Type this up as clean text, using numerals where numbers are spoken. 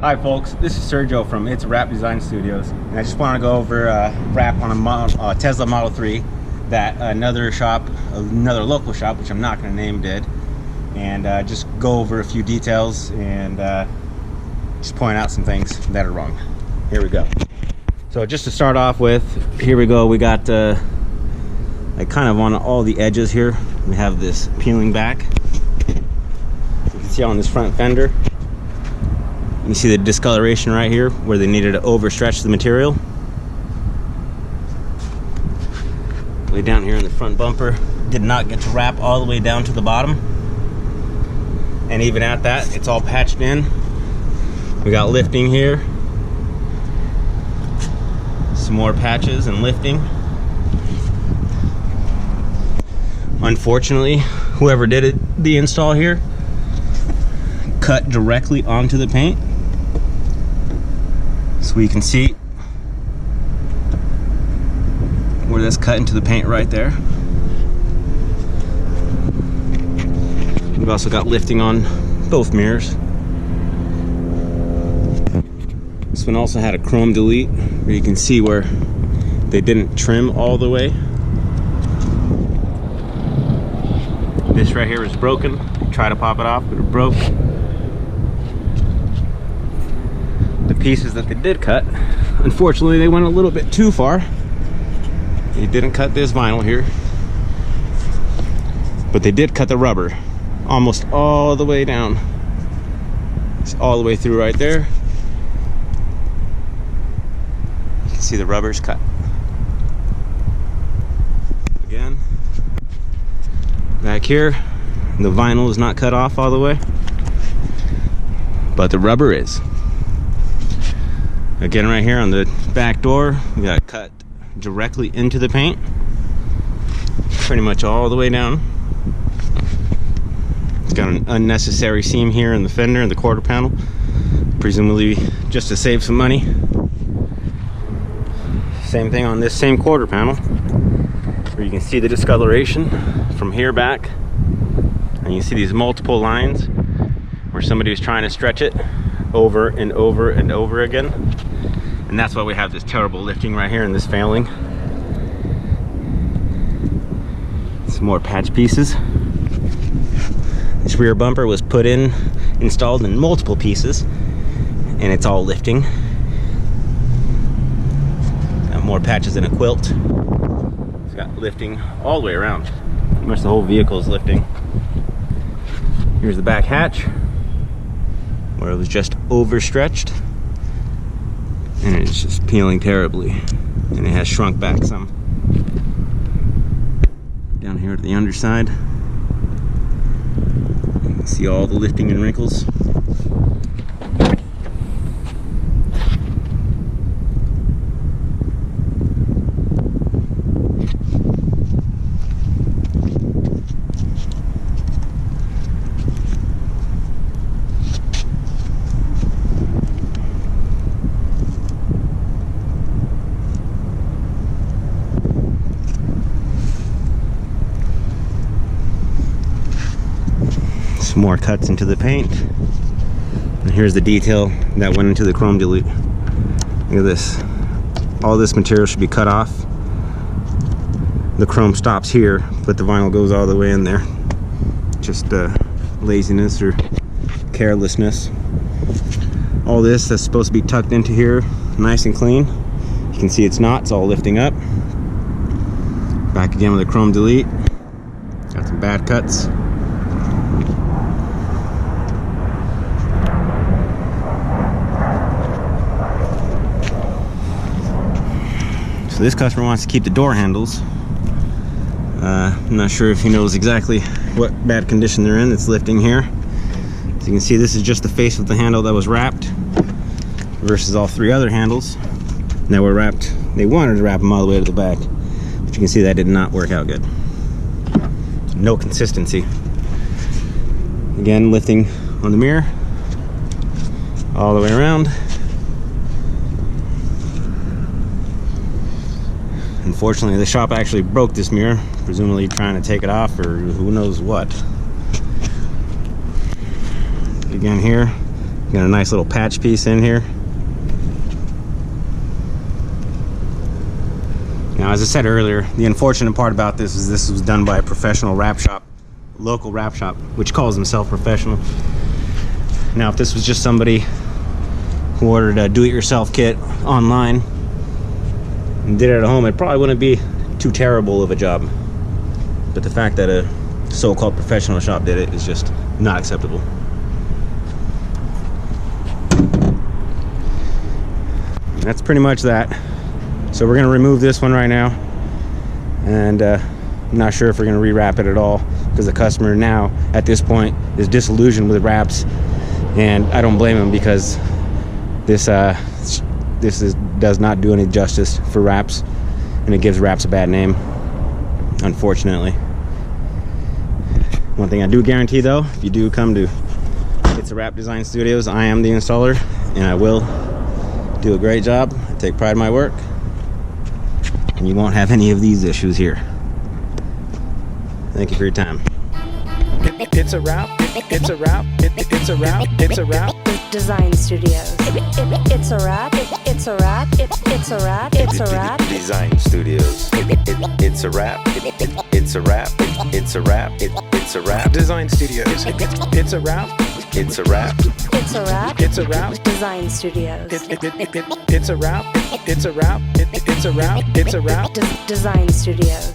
Hi folks, this is Sergio from It's Wrap Design Studios, and I just want to go over wrap on a Tesla Model 3 that another local shop, which I'm not going to name, did, and just go over a few details and just point out some things that are wrong. Here we go. So just to start off with, here we go. We got like kind of on all the edges here, we have this peeling back. You can see on this front fender. You see the discoloration right here where they needed to overstretch the material. Way down here in the front bumper, did not get to wrap all the way down to the bottom. And even at that, it's all patched in. We got lifting here. Some more patches and lifting. Unfortunately, whoever did the install here cut directly onto the paint. So you can see where that's cut into the paint right there. We've also got lifting on both mirrors. This one also had a chrome delete where you can see where they didn't trim all the way. This right here is broken. Try to pop it off, but it broke. The pieces that they did cut, unfortunately they went a little bit too far. They didn't cut this vinyl here, but they did cut the rubber almost all the way down. It's all the way through right there. You can see the rubber's cut. Again, back here, the vinyl is not cut off all the way, but the rubber is. Again, right here on the back door, we got cut directly into the paint, pretty much all the way down. It's got an unnecessary seam here in the fender and the quarter panel, presumably just to save some money. Same thing on this same quarter panel, where you can see the discoloration from here back, and you see these multiple lines where somebody was trying to stretch it over and over and over again. And that's why we have this terrible lifting right here and this failing. Some more patch pieces. This rear bumper was installed in multiple pieces, and it's all lifting. Got more patches than a quilt. It's got lifting all the way around. Pretty much the whole vehicle is lifting. Here's the back hatch, where it was just overstretched. And it's just peeling terribly, and it has shrunk back some. Down here to the underside, you can see all the lifting and wrinkles. Some more cuts into the paint, and here's the detail that went into the chrome delete. Look at this. All this material should be cut off. The chrome stops here, but the vinyl goes all the way in there. Just laziness or carelessness. All this that's supposed to be tucked into here nice and clean, you can see it's not. It's all lifting up. Back again with the chrome delete. Got some bad cuts. So this customer wants to keep the door handles. I'm not sure if he knows exactly what bad condition they're in. It's lifting here. So you can see this is just the face of the handle that was wrapped versus all three other handles that were wrapped. They wanted to wrap them all the way to the back, but you can see that did not work out good. No consistency. Again, lifting on the mirror all the way around. Unfortunately, the shop actually broke this mirror, presumably trying to take it off or who knows what. Again here, Got a nice little patch piece in here. Now, as I said earlier, the unfortunate part about this is this was done by a professional wrap shop, local wrap shop, which calls himself professional. Now, if this was just somebody who ordered a do-it-yourself kit online and did it at home, it probably wouldn't be too terrible of a job. But the fact that a so-called professional shop did it is just not acceptable. And that's pretty much that. So we're gonna remove this one right now, and I'm not sure if we're gonna rewrap it at all, because the customer now at this point is disillusioned with wraps, and I don't blame him, because this does not do any justice for wraps, and it gives wraps a bad name, unfortunately. One thing I do guarantee though, if you do come to It's a Wrap Design Studios, I am the installer, and I will do a great job. I take pride in my work, and you won't have any of these issues here. Thank you for your time. It's a wrap. It's a wrap. It's a wrap. It's a wrap. Design Studios. It's a wrap. It's a wrap. It's a wrap. It's a wrap. Design Studios. It's a wrap. It's a wrap. It's a wrap. It's a wrap. Design Studios. It's a wrap. It's a wrap. It's a wrap. It's a wrap. Design Studios. It's a wrap. It's a wrap. It's a wrap. It's a wrap. Design Studios.